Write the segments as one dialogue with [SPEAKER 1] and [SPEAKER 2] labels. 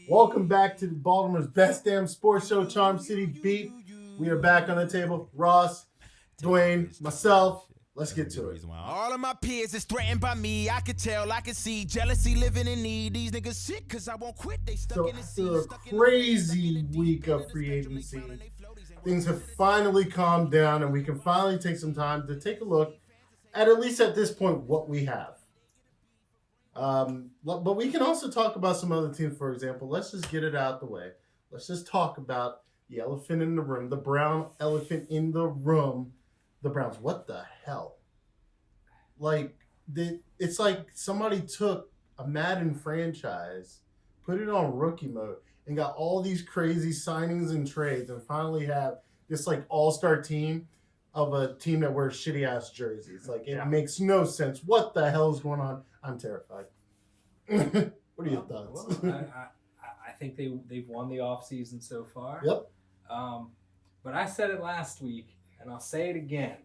[SPEAKER 1] Welcome back to Baltimore's best damn sports show, Charm City Beat. We are back on the table. Ross, Duane, myself. Let's get to it.
[SPEAKER 2] All of my peers is threatened by me. I could tell, I could see jealousy living in need. These niggas shit cause I won't quit. They stuck
[SPEAKER 1] So
[SPEAKER 2] in the
[SPEAKER 1] after a
[SPEAKER 2] sea.
[SPEAKER 1] crazy week of free agency, things have finally calmed down and we can finally take some time to take a look at least at this point, what we have. But we can also talk about some other teams, for example. Let's just get it out the way. Let's just talk about the elephant in the room, the brown elephant in the room, the Browns. What the hell? It's like somebody took a Madden franchise, put it on rookie mode, and got all these crazy signings and trades, and finally have this like all-star team of a team that wears shitty-ass jerseys. Like, it makes no sense. What the hell is going on? I'm terrified. What are your thoughts?
[SPEAKER 3] I think they've won the offseason so far.
[SPEAKER 1] Yep.
[SPEAKER 3] But I said it last week, and I'll say it again.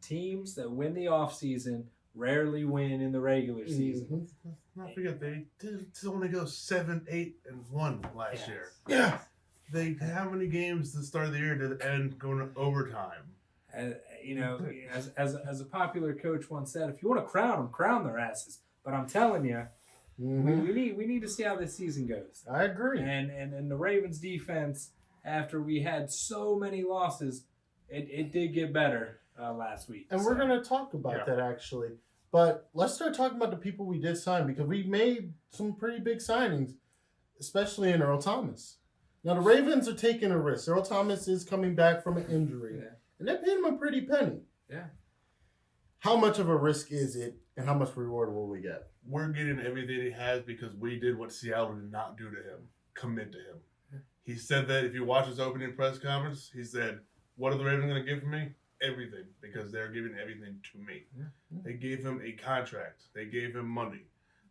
[SPEAKER 3] Teams that win the offseason rarely win in the regular season.
[SPEAKER 4] Not forget, they did only go 7-8-1 last year.
[SPEAKER 1] Yeah.
[SPEAKER 4] They how many games at the start of the year did end going to overtime?
[SPEAKER 3] As a popular coach once said, if you want to crown them, crown their asses. But I'm telling you, we need to see how this season goes.
[SPEAKER 1] I agree.
[SPEAKER 3] And the Ravens defense, after we had so many losses, it did get better last week.
[SPEAKER 1] And we're going to talk about that, actually. But let's start talking about the people we did sign, because we made some pretty big signings, especially in Earl Thomas. Now, the Ravens are taking a risk. Earl Thomas is coming back from an injury, and they paid him a pretty penny.
[SPEAKER 3] Yeah.
[SPEAKER 1] How much of a risk is it, and how much reward will we get?
[SPEAKER 4] We're getting everything he has because we did what Seattle did not do to him. Commit to him.
[SPEAKER 3] Yeah.
[SPEAKER 4] He said that if you watch his opening press conference, he said, what are the Ravens going to give me? Everything, because they're giving everything to me.
[SPEAKER 3] Yeah.
[SPEAKER 4] They gave him a contract. They gave him money.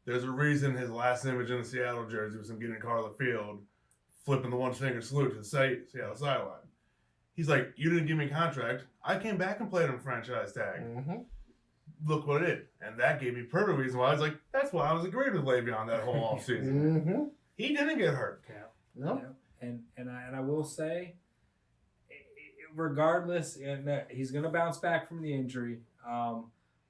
[SPEAKER 4] There's a reason his last image in the Seattle jersey was him getting in the car on the field, flipping the one-finger salute to the Seattle sideline. He's like, you didn't give me a contract. I came back and played on franchise tag. Look what it did. And that gave me perfect reason why I was like, that's why I was agreed with Le'Veon that whole offseason. He didn't get hurt.
[SPEAKER 3] Yeah.
[SPEAKER 1] No.
[SPEAKER 3] Yeah. And I will say, regardless, he's going to bounce back from the injury,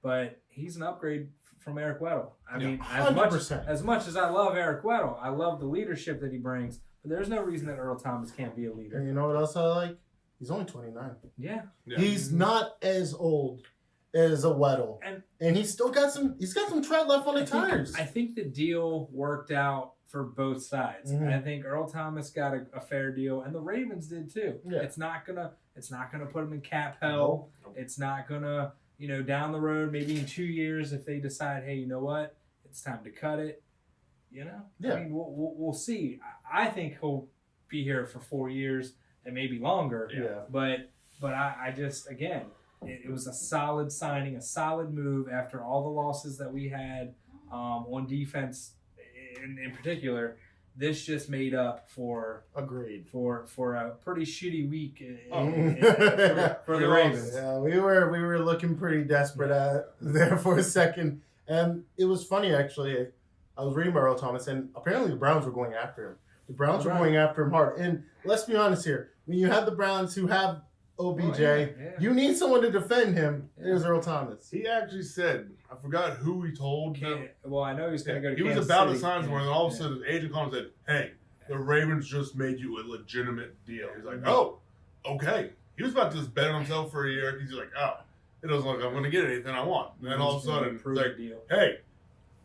[SPEAKER 3] but he's an upgrade from Eric Weddle. I mean,
[SPEAKER 1] 100%.
[SPEAKER 3] as much as I love Eric Weddle, I love the leadership that he brings, but there's no reason that Earl Thomas can't be a leader.
[SPEAKER 1] And you know what else I like? He's only 29.
[SPEAKER 3] Yeah.
[SPEAKER 1] He's not as old as a Weddle, and he's still got some. He's got some tread left on the tires.
[SPEAKER 3] I think the deal worked out for both sides. I think Earl Thomas got a fair deal, and the Ravens did too.
[SPEAKER 1] Yeah.
[SPEAKER 3] It's not gonna put him in cap hell.
[SPEAKER 1] Nope.
[SPEAKER 3] It's not gonna, down the road, maybe in 2 years, if they decide, hey, you know what, it's time to cut it.
[SPEAKER 1] Yeah.
[SPEAKER 3] I mean, we'll see. I think he'll be here for 4 years and maybe longer.
[SPEAKER 1] Yeah.
[SPEAKER 3] But I just, again, it was a solid signing, a solid move after all the losses that we had on defense in particular. This just made up for a pretty shitty week for the Ravens.
[SPEAKER 1] Yeah, we were looking pretty desperate there for a second, and it was funny actually. I was reading about Earl Thomas, and apparently the Browns were going after him. The Browns were going after him hard. And let's be honest here: when you have the Browns who have OBJ, you need someone to defend him. There's Earl Thomas.
[SPEAKER 4] He actually said, I forgot who he told them.
[SPEAKER 3] Well, I know he's going to go to
[SPEAKER 4] He
[SPEAKER 3] Kansas
[SPEAKER 4] was about
[SPEAKER 3] City.
[SPEAKER 4] to sign somewhere, and all of a sudden, his agent called and said, hey, the Ravens just made you a legitimate deal. He's like, oh, okay. He was about to just bet on himself for a year. He's like, oh, it doesn't look like I'm going to get anything I want. And then all of a sudden, it's like, hey,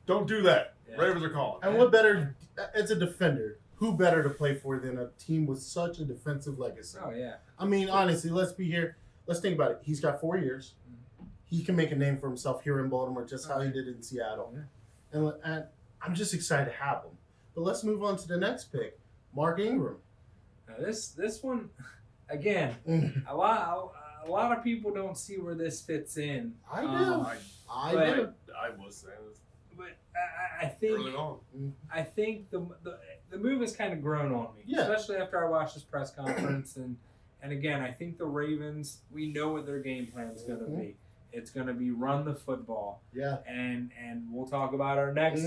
[SPEAKER 4] don't do that. Yeah. Ravens are calling.
[SPEAKER 1] And what better, as a defender, who better to play for than a team with such a defensive legacy?
[SPEAKER 3] Oh, yeah.
[SPEAKER 1] I mean, honestly, let's think about it. He's got 4 years. He can make a name for himself here in Baltimore, just how he did in Seattle. Yeah. And I'm just excited to have him. But let's move on to the next pick, Mark Ingram.
[SPEAKER 3] Now this one, again, a lot of people don't see where this fits in.
[SPEAKER 1] I do. I do.
[SPEAKER 4] I was saying this.
[SPEAKER 3] But I think
[SPEAKER 4] early on.
[SPEAKER 3] I think the move has kind of grown on me, especially after I watched this press conference and again, I think the Ravens, we know what their game plan is going to be. It's going to be run the football.
[SPEAKER 1] Yeah.
[SPEAKER 3] And we'll talk about our next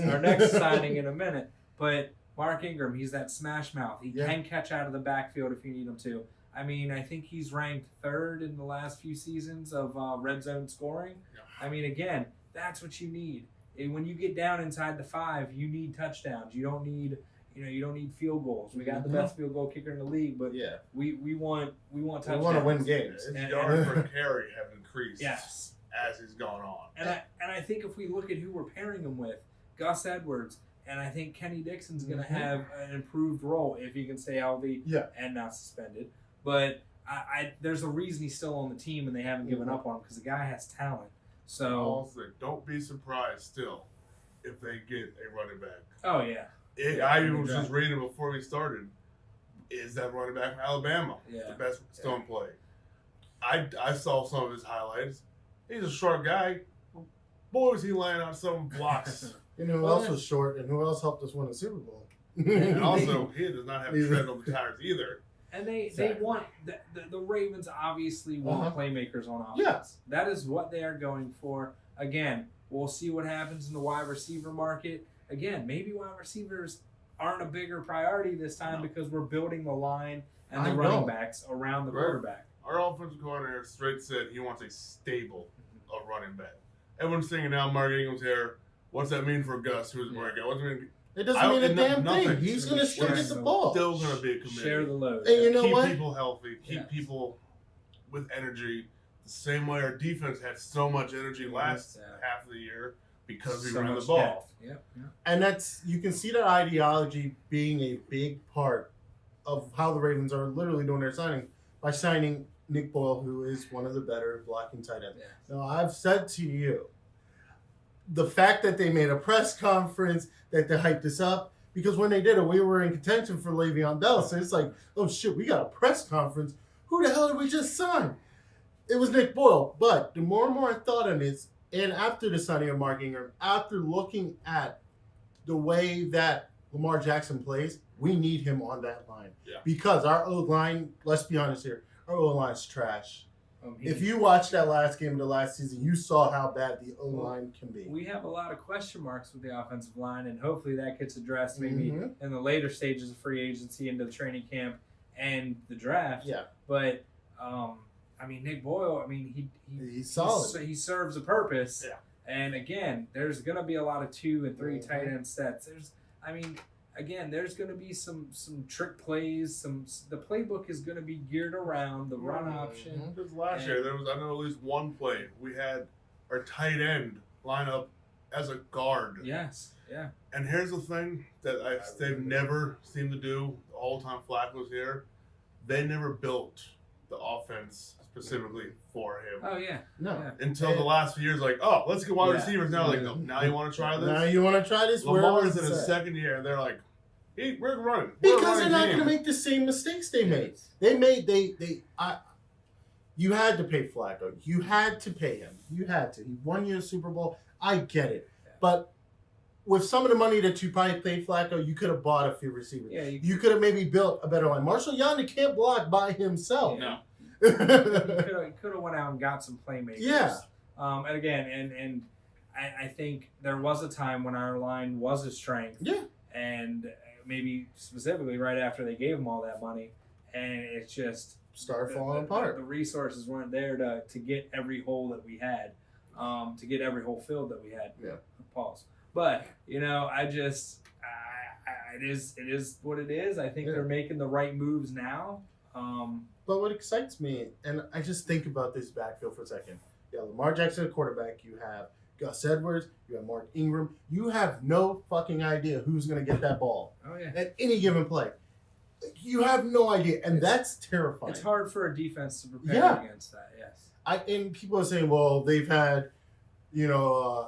[SPEAKER 3] signing in a minute. But Mark Ingram, he's that smash mouth. He can catch out of the backfield if you need him to. I mean, I think he's ranked 3rd in the last few seasons of red zone scoring. Yeah. I mean, again, that's what you need. And when you get down inside the 5, you need touchdowns. You don't need, you don't need field goals. We got the best field goal kicker in the league, but we want touchdowns.
[SPEAKER 1] We want to win games.
[SPEAKER 4] His yards per carry have increased
[SPEAKER 3] as
[SPEAKER 4] he's gone on.
[SPEAKER 3] And I think if we look at who we're pairing him with, Gus Edwards, and I think Kenny Dixon's going to have an improved role if he can stay healthy and not suspended. But there's a reason he's still on the team and they haven't given up on him because the guy has talent. So
[SPEAKER 4] also, don't be surprised still if they get a running back.
[SPEAKER 3] Oh, yeah.
[SPEAKER 4] I was just reading before we started. Is that running back from Alabama the best still in play? I saw some of his highlights. He's a short guy. Boy, was he laying out some blocks.
[SPEAKER 1] You know who else was short and who else helped us win the Super Bowl?
[SPEAKER 4] And also, he does not have tread on the tires either.
[SPEAKER 3] And they want the Ravens obviously want playmakers on offense.
[SPEAKER 1] Yes.
[SPEAKER 3] That is what they are going for. Again, we'll see what happens in the wide receiver market. Again, maybe wide receivers aren't a bigger priority this time because we're building the line and the running backs around the quarterback.
[SPEAKER 4] Our offensive coordinator straight said he wants a stable running back. Everyone's thinking now Mark Ingram's here. What's that mean for Gus? Who's Mark? What's it mean?
[SPEAKER 1] It doesn't mean a damn thing. He's going to still get the ball.
[SPEAKER 4] Still going to be a committee.
[SPEAKER 3] Share the load.
[SPEAKER 1] And you know
[SPEAKER 4] keep
[SPEAKER 1] what?
[SPEAKER 4] People healthy. Keep people with energy. The same way our defense had so much energy last half of the year because we ran the ball.
[SPEAKER 3] Yep.
[SPEAKER 1] And you can see that ideology being a big part of how the Ravens are literally doing their signing by signing Nick Boyle, who is one of the better blocking tight ends. Yeah. Now, I've said to you, the fact that they made a press conference, that they hyped this up, because when they did it, we were in contention for Le'Veon Bell. So it's like, oh shit, we got a press conference. Who the hell did we just sign? It was Nick Boyle. But the more and more I thought on this, and after the signing of Mark Ingram, after looking at the way that Lamar Jackson plays, we need him on that line. Yeah. Because our O-line, let's be honest here, our O-line's trash. If you watched that last game of the last season, you saw how bad the O-line can be.
[SPEAKER 3] We have a lot of question marks with the offensive line, and hopefully that gets addressed maybe in the later stages of free agency into the training camp and the draft. Yeah. But, Nick Boyle, he's solid. He serves a purpose. Yeah. And, again, there's going to be a lot of 2 and 3 tight end sets. There's going to be some trick plays. The playbook is going to be geared around the run option.
[SPEAKER 4] Because last year there was at least one play we had our tight end line up as a guard.
[SPEAKER 3] Yes, yeah.
[SPEAKER 4] And here's the thing that they've never seemed to do the whole time Flacco's here. They never built the offense specifically for him.
[SPEAKER 3] Oh yeah,
[SPEAKER 1] no.
[SPEAKER 3] Yeah.
[SPEAKER 4] Until the last few years, let's get wide receivers now. Now you want to try this?
[SPEAKER 1] Now you want to try this?
[SPEAKER 4] Lamar's in his second year, and they're like, hey, we're running.
[SPEAKER 1] Because they're not going to make the same mistakes they made. You had to pay Flacco. You had to pay him. You had to. He won you a Super Bowl. I get it. Yeah. But with some of the money that you probably paid Flacco, you could have bought a few receivers. Yeah, you could have maybe built a better line. Marshall Yanda can't block by himself.
[SPEAKER 3] Yeah. No. He could have went out and got some playmakers.
[SPEAKER 1] Yeah.
[SPEAKER 3] And again, I think there was a time when our line was a strength.
[SPEAKER 1] Yeah.
[SPEAKER 3] And maybe specifically right after they gave him all that money, and it's just
[SPEAKER 1] started falling apart.
[SPEAKER 3] The resources weren't there to get every hole that we had, to get every hole filled that we had.
[SPEAKER 1] Yeah.
[SPEAKER 3] Pause. But it is what it is. I think they're making the right moves now.
[SPEAKER 1] But what excites me, and I just think about this backfield for a second. You have Lamar Jackson at quarterback. You have Gus Edwards. You have Mark Ingram. You have no fucking idea who's going to get that ball at any given play. You have no idea, and that's terrifying.
[SPEAKER 3] It's hard for a defense to prepare against that, yes.
[SPEAKER 1] And people are saying, well, they've had,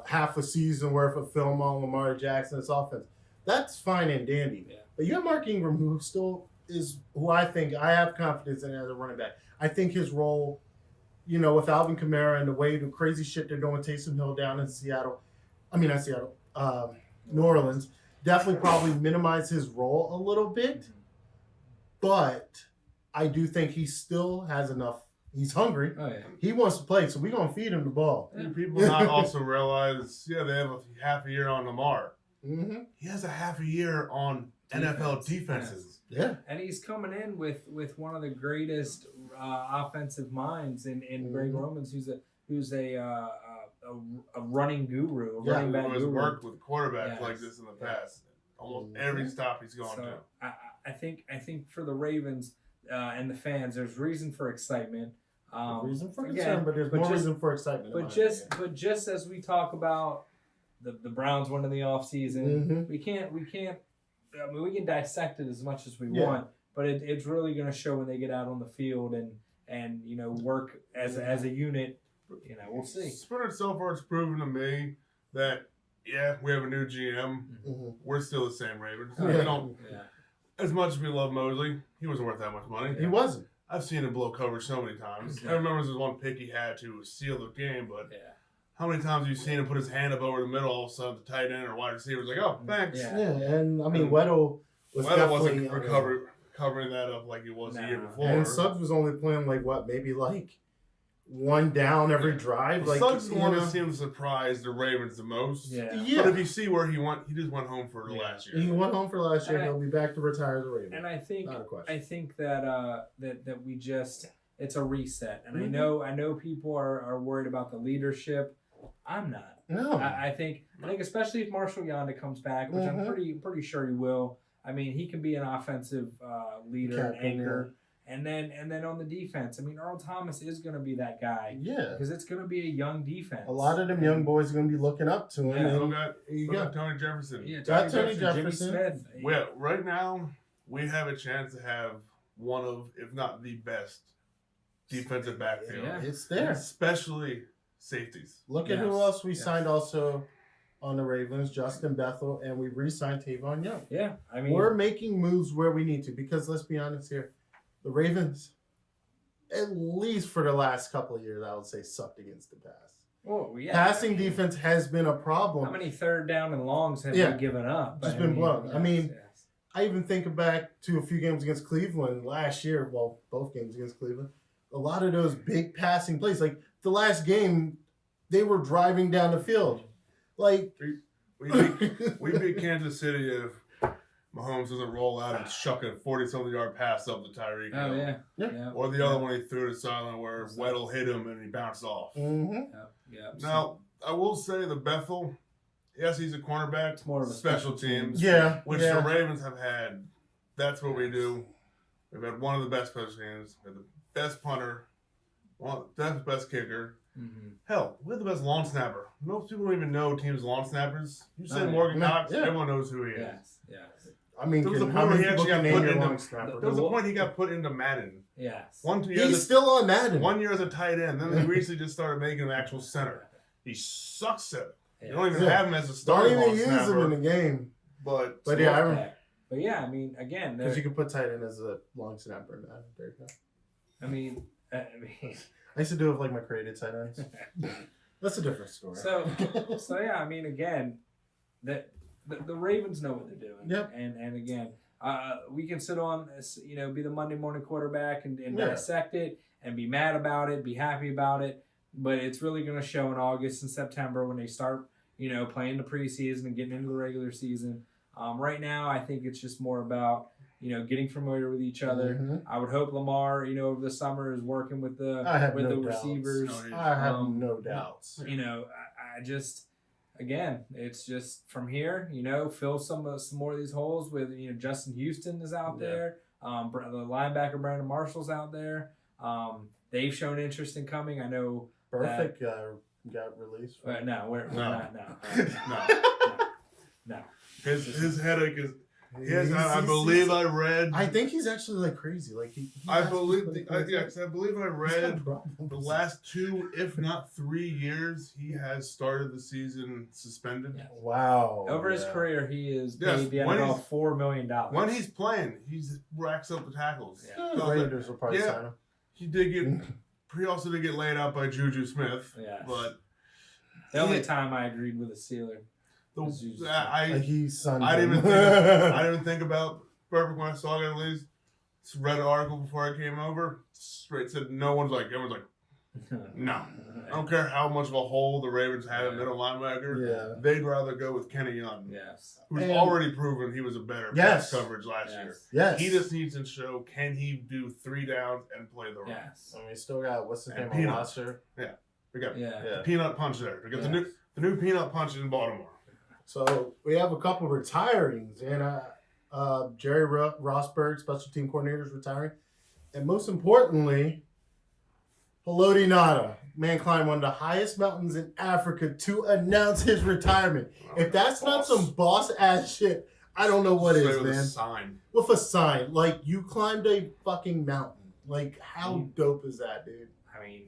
[SPEAKER 1] half a season worth of film on Lamar Jackson's offense. That's fine and dandy. Yeah. But you have Mark Ingram, who still is who I think I have confidence in as a running back. I think his role, with Alvin Kamara and the crazy shit they're doing with Taysom Hill down in New Orleans, definitely probably minimize his role a little bit. But I do think he still has enough. He's hungry.
[SPEAKER 3] Oh, yeah.
[SPEAKER 1] He wants to play, so we're going to feed him the ball.
[SPEAKER 4] Yeah. People not also realize, they have a half a year on Lamar.
[SPEAKER 1] Mm-hmm.
[SPEAKER 4] He has a half a year on NFL defenses.
[SPEAKER 1] Yeah.
[SPEAKER 3] And he's coming in with one of the greatest offensive minds in Greg Romans, who's a running guru, running back
[SPEAKER 4] who has
[SPEAKER 3] guru.
[SPEAKER 4] worked with quarterbacks like this in the past. Almost every stop he's gone to.
[SPEAKER 3] I think for the Ravens and the fans, there's reason for excitement.
[SPEAKER 1] Reason for concern, but there's more reason for excitement.
[SPEAKER 3] But just as we talk about the Browns winning the offseason, we can't. I mean, we can dissect it as much as we want, but it's really going to show when they get out on the field and work as a unit. We'll see.
[SPEAKER 4] Sprinter, so far, it's proven to me that we have a new GM. We're still the same Ravens. We don't. As much as we love Mosley, he wasn't worth that much money.
[SPEAKER 1] He wasn't.
[SPEAKER 4] I've seen him blow coverage so many times. I remember there was one pick he had to seal the game, but how many times have you seen him put his hand up over the middle, all of a sudden the tight end or wide receiver was like, oh, thanks.
[SPEAKER 1] Yeah, and I mean, Weddle
[SPEAKER 4] wasn't covering that up like he was the year before.
[SPEAKER 1] And Suggs was only playing maybe one down every drive.
[SPEAKER 4] Suggs is the one that seems to surprise the Ravens the most.
[SPEAKER 1] Yeah.
[SPEAKER 4] But if you see where he went, he just went home for last year.
[SPEAKER 1] He went home for last year. He'll be back to retire as a Raven.
[SPEAKER 3] And I think
[SPEAKER 1] Not a question.
[SPEAKER 3] I think that we just it's a reset. And I know people are worried about the leadership. I'm not.
[SPEAKER 1] No.
[SPEAKER 3] I think especially if Marshall Yonda comes back, which I'm pretty sure he will. I mean, he can be an offensive leader and anchor. And then on the defense, I mean, Earl Thomas is going to be that guy. Yeah. Because it's going to be a young defense.
[SPEAKER 1] A lot of them young boys are going to be looking up to him.
[SPEAKER 4] Yeah, you got Tony Jefferson.
[SPEAKER 3] Yeah,
[SPEAKER 1] Tony Jefferson.
[SPEAKER 3] Jimmy Smith.
[SPEAKER 4] Well, right now, we have a chance to have one of, if not the best, defensive backfield.
[SPEAKER 1] Yeah, it's there.
[SPEAKER 4] Especially safeties.
[SPEAKER 1] Look at who else we signed also on the Ravens, Justin Bethel, and we re-signed Tavon Young.
[SPEAKER 3] Yeah. I mean,
[SPEAKER 1] we're making moves where we need to because let's be honest here. The Ravens, at least for the last couple of years, I would say, sucked against the pass.
[SPEAKER 3] Oh, yeah.
[SPEAKER 1] Passing defense has been a problem.
[SPEAKER 3] How many third down and longs have we given up?
[SPEAKER 1] Just been blown. I mean, I even think back to a few games against Cleveland last year. Well, both games against Cleveland. A lot of those big passing plays. Like the last game, they were driving down the field. Like
[SPEAKER 4] we beat Kansas City if Mahomes doesn't roll out and chuck a 40-something yard pass up to Tyreek.
[SPEAKER 3] Oh, yeah.
[SPEAKER 4] Or the other one he threw to silent where Weddle hit him and he bounced off.
[SPEAKER 3] Yeah.
[SPEAKER 4] Now, I will say the Bethel, yes, he's a cornerback. It's
[SPEAKER 3] more of a
[SPEAKER 4] special teams.
[SPEAKER 1] Yeah.
[SPEAKER 4] Which the Ravens have had. That's what we do. We've had one of the best special teams. We have the best punter. Best kicker.
[SPEAKER 3] Mm-hmm.
[SPEAKER 4] Hell, we're the best long snapper. Most people don't even know teams long snappers. You say Morgan Cox, everyone knows who he is.
[SPEAKER 3] Yes.
[SPEAKER 1] I mean,
[SPEAKER 4] there was a point where he actually got put into. There was a point he got put into Madden.
[SPEAKER 3] Yes.
[SPEAKER 1] He's still on Madden.
[SPEAKER 4] 1 year as a tight end. Then they recently just started making him actual center. He sucks at it. You don't even have him as a starting long snapper.
[SPEAKER 1] Don't even use him in the game.
[SPEAKER 4] But
[SPEAKER 3] yeah, I mean, again,
[SPEAKER 1] because you can put tight end as a long snapper in Madden. There you go.
[SPEAKER 3] I mean,
[SPEAKER 1] I used to do it with like my created tight ends. That's a different story.
[SPEAKER 3] So yeah, I mean, again, the Ravens know what they're doing.
[SPEAKER 1] Yep.
[SPEAKER 3] And again, we can sit on, be the Monday morning quarterback and dissect it and be mad about it, be happy about it. But it's really going to show in August and September when they start, playing the preseason and getting into the regular season. Right now, I think it's just more about, getting familiar with each other.
[SPEAKER 1] Mm-hmm.
[SPEAKER 3] I would hope Lamar, over the summer is working with the receivers.
[SPEAKER 1] I have no doubts.
[SPEAKER 3] I just, again, it's just from here, fill some more of these holes with, Justin Houston is out there. The linebacker Brandon Marshall's out there. They've shown interest in coming. I know.
[SPEAKER 1] Perfect got released.
[SPEAKER 3] No.
[SPEAKER 4] His headache is. Yes, I believe I read.
[SPEAKER 1] I think he's actually like crazy. Like
[SPEAKER 4] I believe I read the last 2, if not 3 years, he has started the season suspended.
[SPEAKER 3] Yes.
[SPEAKER 1] Wow.
[SPEAKER 3] Over his career, he is paid the NFL $4 million.
[SPEAKER 4] When he's playing, he racks up the tackles.
[SPEAKER 1] Yeah. The Raiders will probably sign him.
[SPEAKER 4] He did get. He also did get laid out by Juju Smith.
[SPEAKER 3] Yeah.
[SPEAKER 4] But
[SPEAKER 3] the only time I agreed with a Steeler.
[SPEAKER 4] I didn't even think about Perfect when I saw it. At least read an article before I came over. Straight said everyone's like, No. I don't care how much of a hole the Ravens have at middle linebacker.
[SPEAKER 1] Yeah.
[SPEAKER 4] They'd rather go with Kenny Young.
[SPEAKER 3] Yes.
[SPEAKER 4] Who's
[SPEAKER 1] And-
[SPEAKER 4] already proven he was a better pass coverage last year.
[SPEAKER 1] Yes.
[SPEAKER 4] He just needs to show, can he do 3 downs and play the run?
[SPEAKER 3] Yes.
[SPEAKER 1] I mean, we still got, what's his
[SPEAKER 4] And
[SPEAKER 1] name on
[SPEAKER 4] Peanut.
[SPEAKER 1] roster?
[SPEAKER 4] We got
[SPEAKER 3] Yeah.
[SPEAKER 1] Yeah.
[SPEAKER 4] Peanut Punch there. We got the new Peanut Punch in Baltimore.
[SPEAKER 1] So we have a couple retirings, and Jerry Rosberg, special team coordinator, is retiring, and most importantly, Haloti Ngata, man climbed one of the highest mountains in Africa to announce his retirement. If that's not some boss ass shit, I don't know what is,
[SPEAKER 4] with
[SPEAKER 1] man.
[SPEAKER 4] a sign.
[SPEAKER 1] With a sign, like you climbed a fucking mountain. Like how dope is that, dude?
[SPEAKER 3] I mean,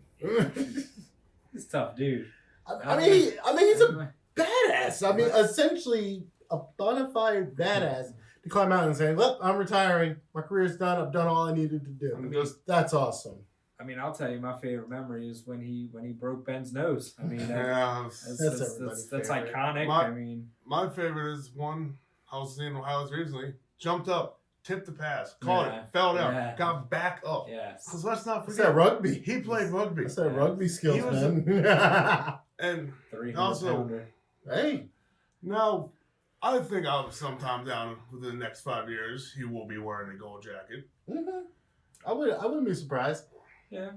[SPEAKER 3] it's tough, dude.
[SPEAKER 1] I mean, he's a badass. I mean, essentially a bona fide badass to climb out and say, "Look, I'm retiring. My career's done. I've done all I needed to do."
[SPEAKER 4] I mean, just
[SPEAKER 1] That's awesome.
[SPEAKER 3] I mean, I'll tell you, my favorite memory is when he broke Ben's nose. I mean, that's
[SPEAKER 1] everybody's favorite.
[SPEAKER 3] iconic. I mean,
[SPEAKER 4] my favorite is one I was seeing highlights recently. Jumped up, tipped the pass, caught it, fell down, got back up.
[SPEAKER 3] yes.
[SPEAKER 4] Because let's not
[SPEAKER 1] That's
[SPEAKER 4] forget,
[SPEAKER 1] that rugby.
[SPEAKER 4] he played rugby.
[SPEAKER 1] That's that rugby skills,
[SPEAKER 4] He was
[SPEAKER 1] man.
[SPEAKER 4] And
[SPEAKER 3] 300
[SPEAKER 4] also,
[SPEAKER 3] pounder.
[SPEAKER 1] Hey,
[SPEAKER 4] now, I think sometime down within the next 5 years, he will be wearing a gold jacket.
[SPEAKER 1] I wouldn't be surprised.
[SPEAKER 3] Yeah.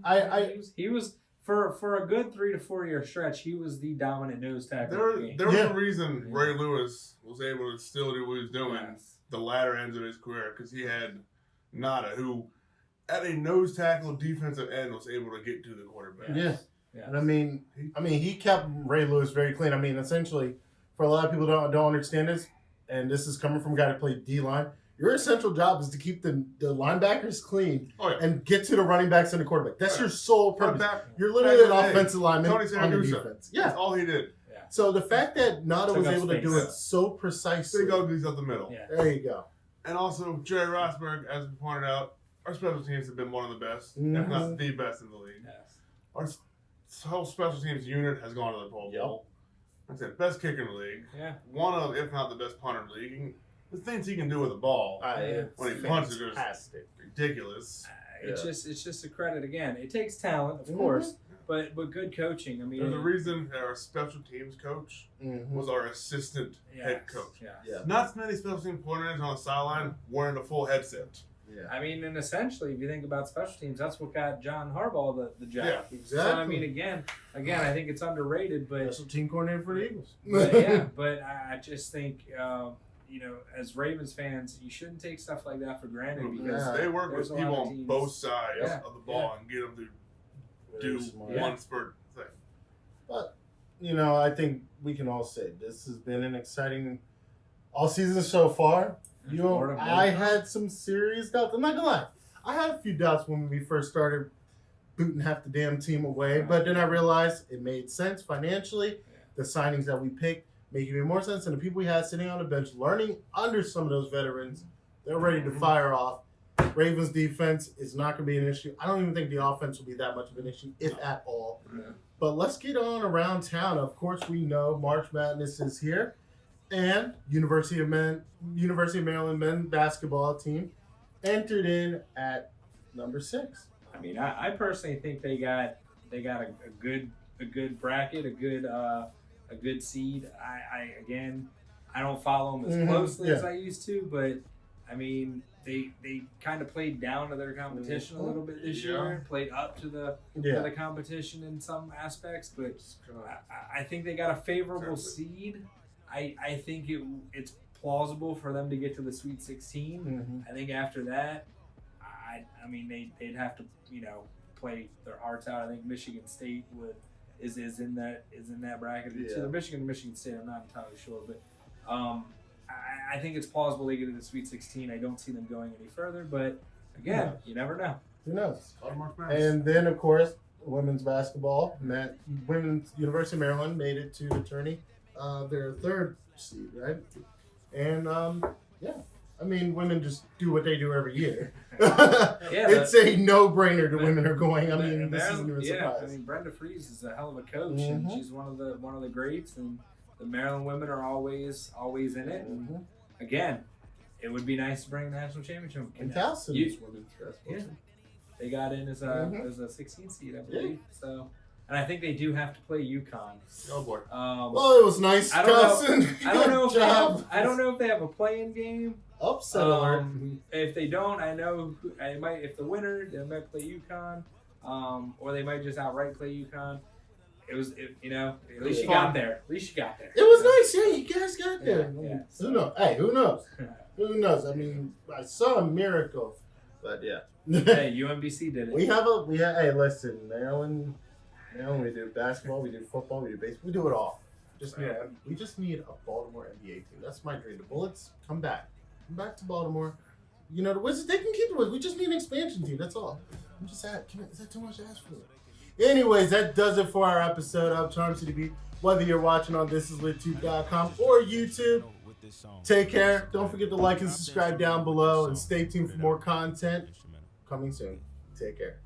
[SPEAKER 1] He
[SPEAKER 3] was for a good 3 to 4 year stretch. He was the dominant nose tackle.
[SPEAKER 4] There was a reason Ray Lewis was able to still do what he was doing the latter ends of his career, because he had Ngata, who at a nose tackle defensive end was able to get to the quarterback.
[SPEAKER 1] Yeah.
[SPEAKER 3] Yes.
[SPEAKER 1] And I mean, he kept Ray Lewis very clean. I mean, essentially, for a lot of people don't understand this, and this is coming from a guy that played D-line, your essential job is to keep the linebackers clean and get to the running backs and the quarterback. That's your sole purpose. You're literally an offensive lineman on the defense. Yeah.
[SPEAKER 4] That's all he did.
[SPEAKER 3] Yeah.
[SPEAKER 1] So the fact that Ngata was able to do it
[SPEAKER 4] Yeah.
[SPEAKER 1] so precisely.
[SPEAKER 4] Big uglies up the middle.
[SPEAKER 3] Yeah.
[SPEAKER 1] There you go.
[SPEAKER 4] And also, Jerry Rosberg, as we pointed out, our special teams have been one of the best, if not the best in the league.
[SPEAKER 3] Yes.
[SPEAKER 4] Our whole special teams unit has gone to the Pro Bowl. Like I said, best kicker in the league.
[SPEAKER 3] Yeah.
[SPEAKER 4] One of, if not the best punter in the league. And the things he can do with the ball when he punches are
[SPEAKER 1] fantastic.
[SPEAKER 4] ridiculous.
[SPEAKER 3] It's just a credit again. It takes talent, of course, but good coaching. I mean,
[SPEAKER 4] There's a reason that our special teams coach was our assistant head coach.
[SPEAKER 3] Yeah.
[SPEAKER 4] Not many special team coordinators on the sideline wearing a full headset.
[SPEAKER 1] Yeah.
[SPEAKER 3] I mean, and essentially, if you think about special teams, that's what got John Harbaugh the job.
[SPEAKER 1] Yeah,
[SPEAKER 3] So
[SPEAKER 1] exactly.
[SPEAKER 3] I mean, again, I think it's underrated, but
[SPEAKER 1] Special team coordinator for the Eagles.
[SPEAKER 3] but I just think as Ravens fans, you shouldn't take stuff like that for granted because
[SPEAKER 4] They work with
[SPEAKER 3] there's a lot
[SPEAKER 4] people
[SPEAKER 3] of
[SPEAKER 4] on
[SPEAKER 3] teams.
[SPEAKER 4] both sides of the ball and get them to do one spurt thing.
[SPEAKER 1] But, I think we can all say this has been an exciting all season so far. I had some serious doubts. I'm not going to lie. I had a few doubts when we first started booting half the damn team away. But then I realized it made sense financially. The signings that we picked make even more sense. And the people we had sitting on the bench learning under some of those veterans, they're ready to fire off. Ravens defense is not going to be an issue. I don't even think the offense will be that much of an issue, if at all. But let's get on around town. Of course, we know March Madness is here. And University of Maryland men's basketball team entered in at number 6.
[SPEAKER 3] I mean, I personally think they got a good bracket, a good seed. I don't follow them as closely as I used to, but I mean they kind of played down to their competition a little bit this year, played up to the competition in some aspects, but I think they got a favorable seed. I think it's plausible for them to get to the Sweet 16. I think after that, I mean they'd have to play their hearts out. I think Michigan State is in that bracket. It's either Michigan or Michigan State. I'm not entirely sure, but I think it's plausible they get to the Sweet 16. I don't see them going any further, but again, you never know.
[SPEAKER 1] Who knows? And then of course, women's basketball. Women's University of Maryland made it to the tourney. Their 3rd seed, right? And I mean, women just do what they do every year. It's a no-brainer. The women are going. I mean, this isn't even a surprise.
[SPEAKER 3] I mean, Brenda Fries is a hell of a coach, and she's one of the greats. And the Maryland women are always in it. And again, it would be nice to bring a national championship.
[SPEAKER 1] And Towson is women's basketball.
[SPEAKER 3] They got in as a 16 seed, I believe. So, and I think they do have to play UConn.
[SPEAKER 4] Oh boy.
[SPEAKER 1] Well, it was nice.
[SPEAKER 3] I don't know.
[SPEAKER 1] Cousin.
[SPEAKER 3] I don't know if
[SPEAKER 1] Good
[SPEAKER 3] they
[SPEAKER 1] job.
[SPEAKER 3] have. I don't know if they have a play-in game.
[SPEAKER 1] Upset alert.
[SPEAKER 3] If they don't, I know I might. If the winner, they might play UConn, or they might just outright play UConn. At least you got there. At least you got there.
[SPEAKER 1] It was nice, yeah. You guys got there.
[SPEAKER 3] Yeah,
[SPEAKER 1] Who knows? Hey, who knows? Who knows? I mean, I saw a miracle, but yeah.
[SPEAKER 3] Hey, UMBC did it.
[SPEAKER 1] Hey, listen, Maryland, we do basketball, we do football, we do baseball, we do it all. We just need a Baltimore NBA team. That's my dream. The Bullets, come back to Baltimore. You know, the Wizards, they can keep the Wizards. We just need an expansion team. That's all. I'm just asking. Is that too much to ask for? Anyways, that does it for our episode of Charm City Beat. Whether you're watching on thisislittube.com or YouTube, take care. Don't forget to like and subscribe down below, and stay tuned for more content coming soon. Take care.